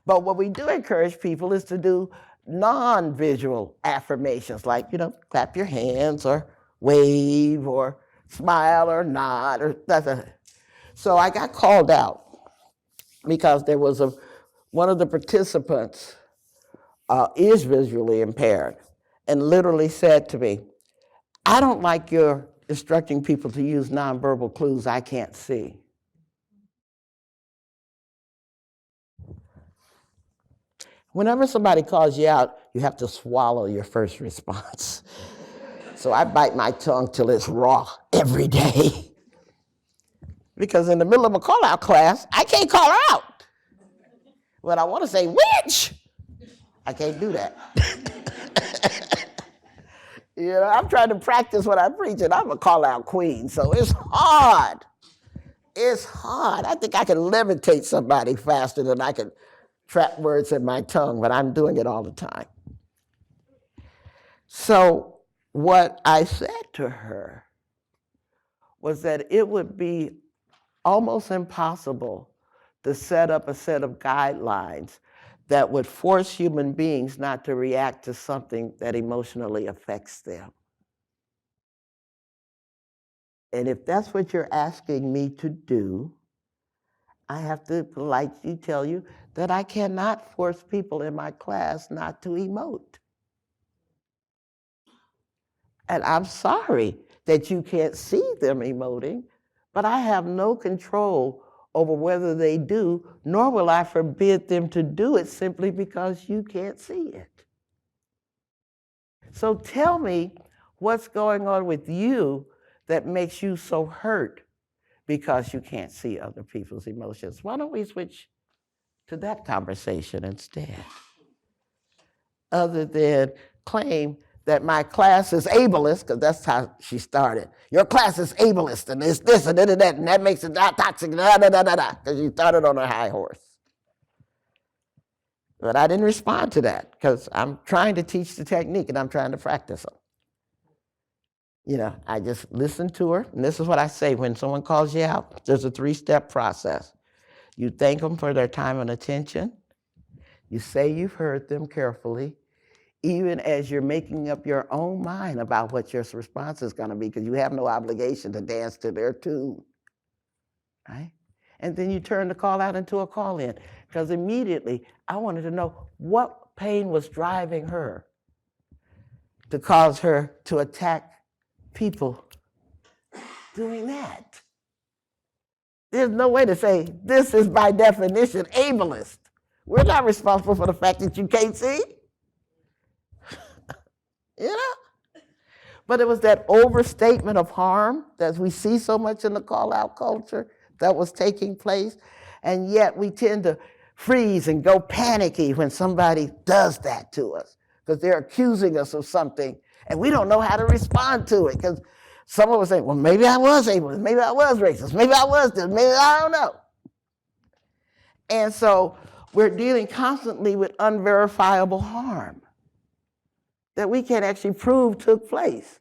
But what we do encourage people is to do non-visual affirmations, like, you know, clap your hands or wave or smile or nod or that. So I got called out because there was one of the participants is visually impaired and literally said to me, I don't like your instructing people to use nonverbal clues I can't see. Whenever somebody calls you out, you have to swallow your first response. So I bite my tongue till it's raw every day. Because in the middle of a call out class, I can't call her out. But I want to say, witch! I can't do that. You know, I'm trying to practice what I preach, and I'm a call out queen, so it's hard. It's hard. I think I can levitate somebody faster than I can trap words in my tongue, but I'm doing it all the time. So what I said to her was that it would be almost impossible to set up a set of guidelines that would force human beings not to react to something that emotionally affects them. And if that's what you're asking me to do, I have to politely tell you that I cannot force people in my class not to emote. And I'm sorry that you can't see them emoting, but I have no control over whether they do, nor will I forbid them to do it simply because you can't see it. So tell me what's going on with you that makes you so hurt because you can't see other people's emotions. Why don't we switch to that conversation instead? Other than claim that my class is ableist, because that's how she started. Your class is ableist, and it's this and that, and that makes it toxic, because she started on a high horse. But I didn't respond to that, because I'm trying to teach the technique, and I'm trying to practice them. You know, I just listened to her, and this is what I say when someone calls you out. There's a 3-step process. You thank them for their time and attention. You say you've heard them carefully, even as you're making up your own mind about what your response is going to be, because you have no obligation to dance to their tune, right? And then you turn the call out into a call in, because immediately I wanted to know what pain was driving her to cause her to attack people doing that. There's no way to say this is by definition ableist. We're not responsible for the fact that you can't see. You know? But it was that overstatement of harm that we see so much in the call-out culture that was taking place. And yet we tend to freeze and go panicky when somebody does that to us, because they're accusing us of something and we don't know how to respond to it, because someone was saying, well, maybe I was ableist, maybe I was racist, maybe I was this, maybe I don't know. And so we're dealing constantly with unverifiable harm that we can't actually prove took place,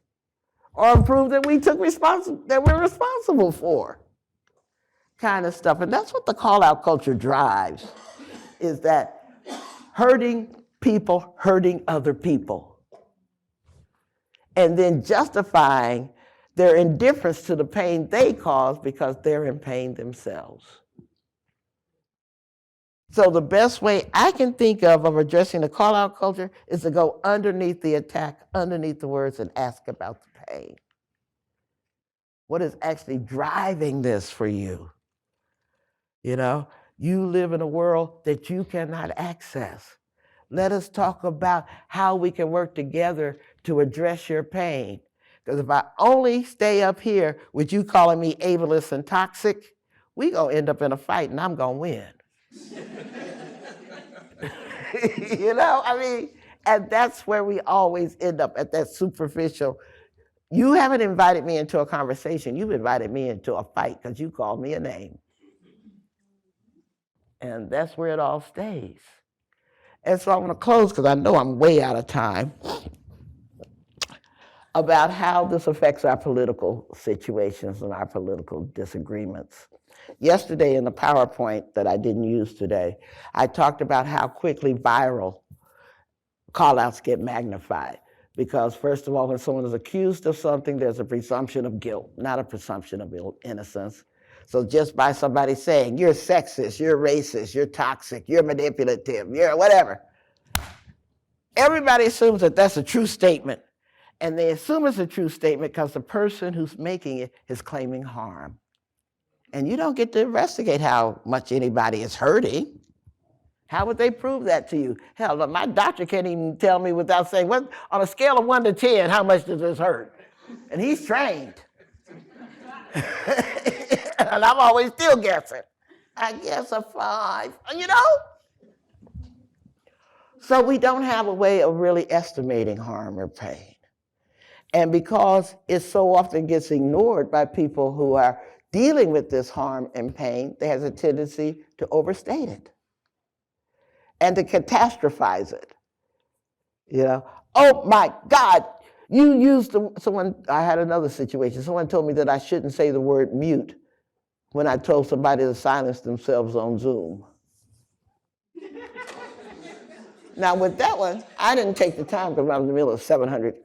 or prove that we took that we're responsible for, kind of stuff. And that's what the call-out culture drives, is that hurting people hurting other people, and then justifying their indifference to the pain they cause because they're in pain themselves. So the best way I can think of addressing the call-out culture is to go underneath the attack, underneath the words, and ask about the pain. What is actually driving this for you? You know, you live in a world that you cannot access. Let us talk about how we can work together to address your pain. Because if I only stay up here with you calling me ableist and toxic, we gonna end up in a fight and I'm gonna win. You know, I mean, and that's where we always end up, at that superficial. You haven't invited me into a conversation. You've invited me into a fight because you called me a name. And that's where it all stays. And so I want to close, because I know I'm way out of time, about how this affects our political situations and our political disagreements. Yesterday in the PowerPoint that I didn't use today, I talked about how quickly viral call-outs get magnified. Because first of all, when someone is accused of something, there's a presumption of guilt, not a presumption of innocence. So just by somebody saying, you're sexist, you're racist, you're toxic, you're manipulative, you're whatever, everybody assumes that that's a true statement. And they assume it's a true statement because the person who's making it is claiming harm. And you don't get to investigate how much anybody is hurting. How would they prove that to you? Hell, my doctor can't even tell me without saying, what, on a scale of 1 to 10, how much does this hurt? And he's trained. And I'm always still guessing. I guess a 5, you know? So we don't have a way of really estimating harm or pain. And because it so often gets ignored by people who are dealing with this harm and pain, there has a tendency to overstate it and to catastrophize it. You know, oh my God, you used someone, I had another situation. Someone told me that I shouldn't say the word mute when I told somebody to silence themselves on Zoom. Now with that one, I didn't take the time because I was in the middle of 700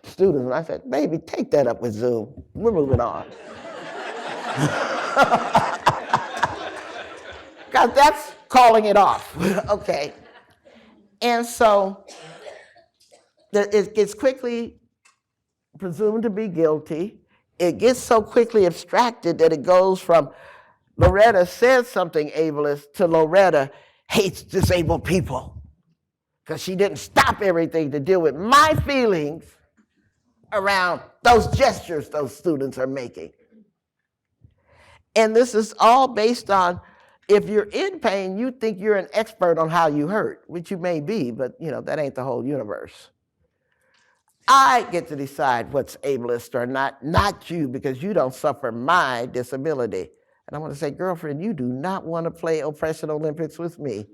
students, and I said, baby, take that up with Zoom. We're moving on. Because that's calling it off, okay? And so it gets quickly presumed to be guilty. It gets so quickly abstracted that it goes from Loretta said something ableist to Loretta hates disabled people, because she didn't stop everything to deal with my feelings around those gestures those students are making. And this is all based on, if you're in pain, you think you're an expert on how you hurt, which you may be, but you know, that ain't the whole universe. I get to decide what's ableist or not you, because you don't suffer my disability. And I want to say, girlfriend, you do not want to play Oppression Olympics with me.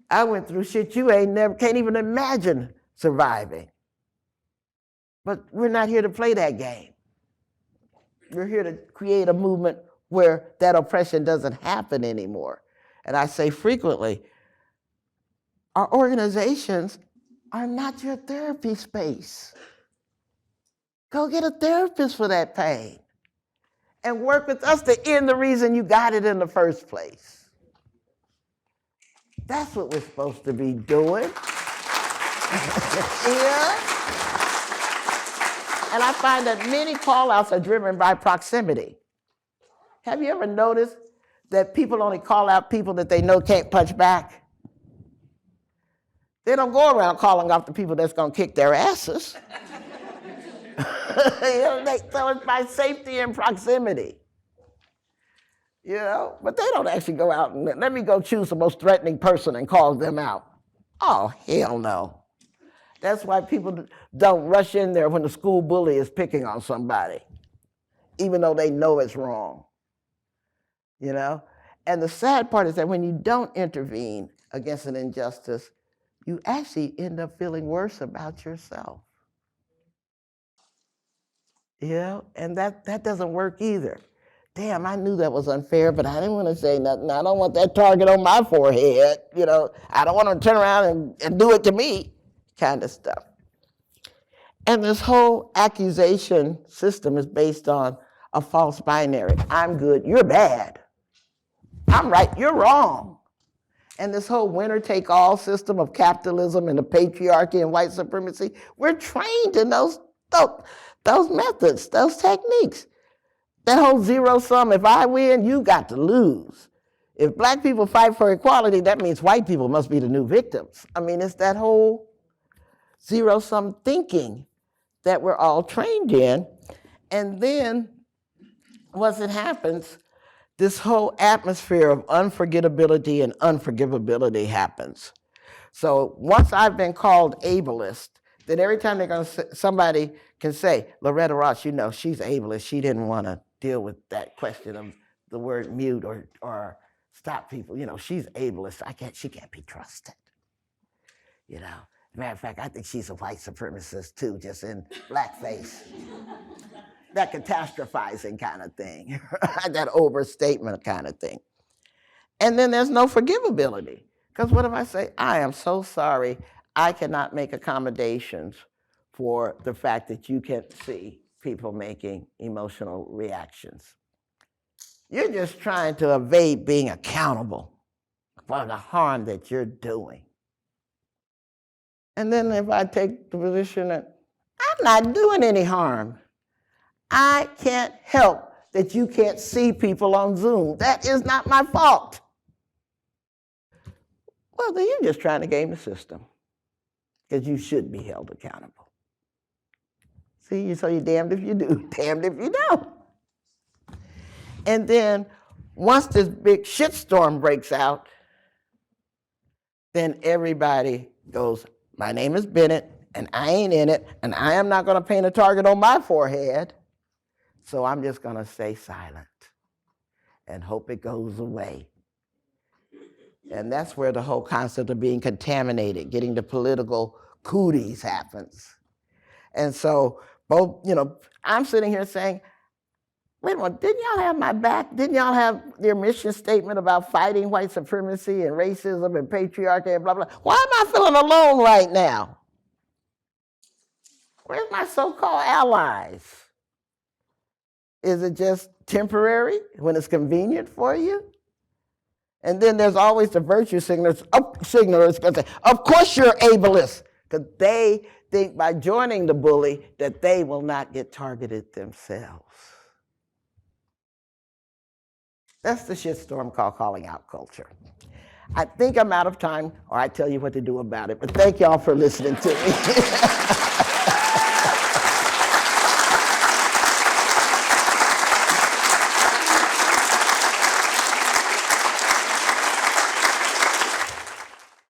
I went through shit you can't even imagine surviving. But we're not here to play that game. We're here to create a movement where that oppression doesn't happen anymore. And I say frequently, our organizations are not your therapy space. Go get a therapist for that pain and work with us to end the reason you got it in the first place. That's what we're supposed to be doing. Yeah. And I find that many call-outs are driven by proximity. Have you ever noticed that people only call out people that they know can't punch back? They don't go around calling out the people that's going to kick their asses. So it's by safety and proximity. You know, but they don't actually go out and let me go choose the most threatening person and call them out. Oh, hell no. That's why people don't rush in there when the school bully is picking on somebody, even though they know it's wrong. You know? And the sad part is that when you don't intervene against an injustice, you actually end up feeling worse about yourself. You know? And that doesn't work either. Damn, I knew that was unfair, but I didn't want to say nothing. I don't want that target on my forehead. You know, I don't want to turn around and do it to me, kind of stuff. And this whole accusation system is based on a false binary. I'm good, you're bad. I'm right, you're wrong. And this whole winner-take-all system of capitalism and the patriarchy and white supremacy, we're trained in those methods, those techniques. That whole zero sum, if I win, you got to lose. If black people fight for equality, that means white people must be the new victims. I mean, it's that whole zero sum thinking that we're all trained in. And then once it happens, this whole atmosphere of unforgettability and unforgivability happens. So once I've been called ableist, then every time somebody can say, Loretta Ross, you know, she's ableist. She didn't want to deal with that question of the word mute or stop people. She's ableist. She can't be trusted. Matter of fact, I think she's a white supremacist too, just in blackface. That catastrophizing kind of thing, that overstatement kind of thing. And then there's no forgivability. Because what if I say, I am so sorry, I cannot make accommodations for the fact that you can't see people making emotional reactions. You're just trying to evade being accountable for the harm that you're doing. And then if I take the position that I'm not doing any harm, I can't help that you can't see people on Zoom. That is not my fault. Well, then you're just trying to game the system because you should be held accountable. See, so you're damned if you do, damned if you don't. And then once this big shitstorm breaks out, then everybody goes, my name is Bennett, and I ain't in it, and I am not going to paint a target on my forehead, so I'm just going to stay silent and hope it goes away. And that's where the whole concept of being contaminated, getting the political cooties happens. And so both, I'm sitting here saying, wait a minute, didn't y'all have my back? Didn't y'all have your mission statement about fighting white supremacy and racism and patriarchy and blah, blah? Why am I feeling alone right now? Where's my so-called allies? Is it just temporary when it's convenient for you? And then there's always the virtue signalers going to say, of course you're ableist, because they think by joining the bully that they will not get targeted themselves. That's the shitstorm called calling out culture. I think I'm out of time, or I tell you what to do about it, but thank y'all for listening to me.